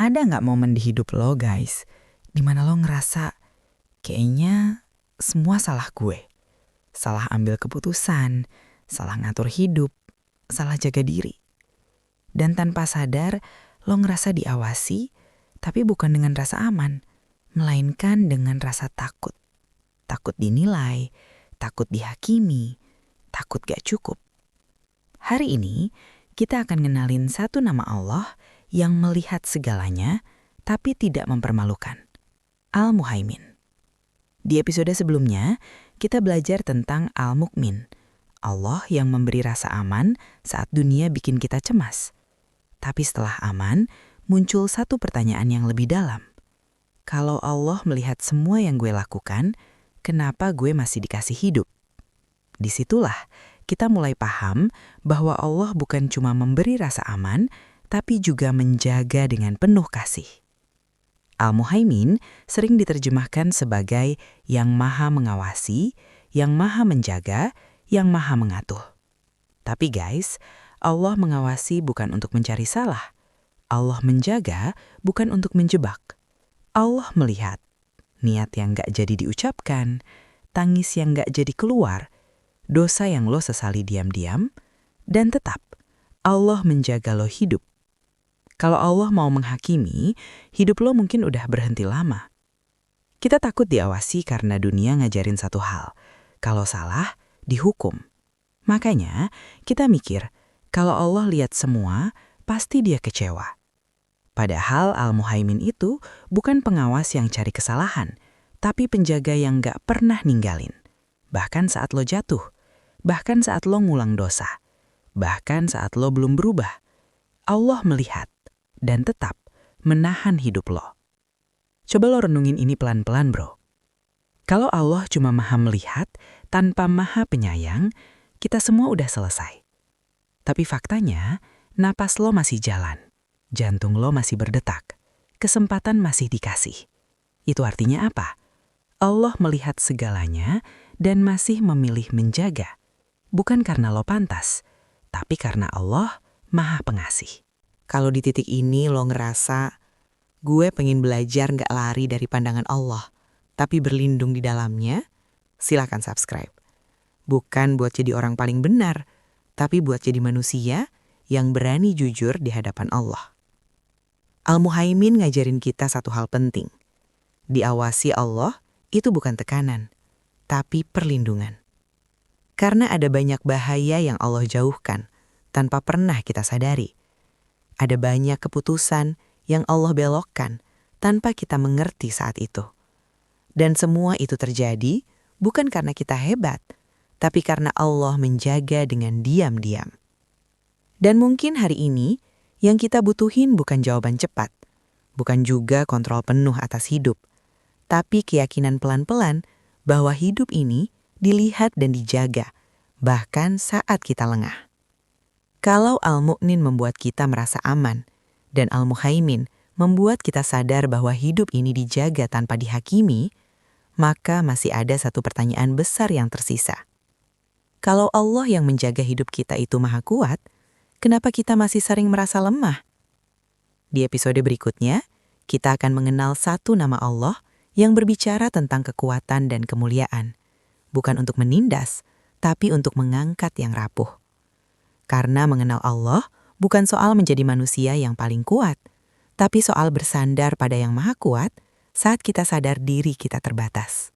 Ada nggak momen di hidup lo guys, dimana lo ngerasa kayaknya semua salah gue. Salah ambil keputusan, salah ngatur hidup, salah jaga diri. Dan tanpa sadar lo ngerasa diawasi, tapi bukan dengan rasa aman, melainkan dengan rasa takut. Takut dinilai, takut dihakimi, takut gak cukup. Hari ini kita akan ngenalin satu nama Allah yang melihat segalanya tapi tidak mempermalukan. Al-Muhaimin. Di episode sebelumnya, kita belajar tentang Al-Mukmin, Allah yang memberi rasa aman saat dunia bikin kita cemas. Tapi setelah aman, muncul satu pertanyaan yang lebih dalam. Kalau Allah melihat semua yang gue lakukan, kenapa gue masih dikasih hidup? Disitulah kita mulai paham bahwa Allah bukan cuma memberi rasa aman, tapi juga menjaga dengan penuh kasih. Al-Muhaimin sering diterjemahkan sebagai yang maha mengawasi, yang maha menjaga, yang maha mengatur. Tapi guys, Allah mengawasi bukan untuk mencari salah. Allah menjaga bukan untuk menjebak. Allah melihat niat yang gak jadi diucapkan, tangis yang gak jadi keluar, dosa yang lo sesali diam-diam, dan tetap Allah menjaga lo hidup. Kalau Allah mau menghakimi, hidup lo mungkin udah berhenti lama. Kita takut diawasi karena dunia ngajarin satu hal. Kalau salah, dihukum. Makanya kita mikir, kalau Allah lihat semua, pasti dia kecewa. Padahal Al-Muhaimin itu bukan pengawas yang cari kesalahan, tapi penjaga yang gak pernah ninggalin. Bahkan saat lo jatuh, bahkan saat lo ngulang dosa, bahkan saat lo belum berubah. Allah melihat dan tetap menahan hidup lo. Coba lo renungin ini pelan-pelan bro. Kalau Allah cuma maha melihat tanpa maha penyayang, kita semua udah selesai. Tapi faktanya, napas lo masih jalan, jantung lo masih berdetak, kesempatan masih dikasih. Itu artinya apa? Allah melihat segalanya dan masih memilih menjaga. Bukan karena lo pantas, tapi karena Allah maha pengasih. Kalau di titik ini lo ngerasa, gue pengen belajar gak lari dari pandangan Allah, tapi berlindung di dalamnya, silakan subscribe. Bukan buat jadi orang paling benar, tapi buat jadi manusia yang berani jujur di hadapan Allah. Al-Muhaimin ngajarin kita satu hal penting. Diawasi Allah itu bukan tekanan, tapi perlindungan. Karena ada banyak bahaya yang Allah jauhkan tanpa pernah kita sadari. Ada banyak keputusan yang Allah belokkan tanpa kita mengerti saat itu. Dan semua itu terjadi bukan karena kita hebat, tapi karena Allah menjaga dengan diam-diam. Dan mungkin hari ini yang kita butuhin bukan jawaban cepat, bukan juga kontrol penuh atas hidup, tapi keyakinan pelan-pelan bahwa hidup ini dilihat dan dijaga, bahkan saat kita lengah. Kalau Al-Mukmin membuat kita merasa aman, dan Al-Muhaimin membuat kita sadar bahwa hidup ini dijaga tanpa dihakimi, maka masih ada satu pertanyaan besar yang tersisa. Kalau Allah yang menjaga hidup kita itu maha kuat, kenapa kita masih sering merasa lemah? Di episode berikutnya, kita akan mengenal satu nama Allah yang berbicara tentang kekuatan dan kemuliaan. Bukan untuk menindas, tapi untuk mengangkat yang rapuh. Karena mengenal Allah bukan soal menjadi manusia yang paling kuat, tapi soal bersandar pada yang maha kuat saat kita sadar diri kita terbatas.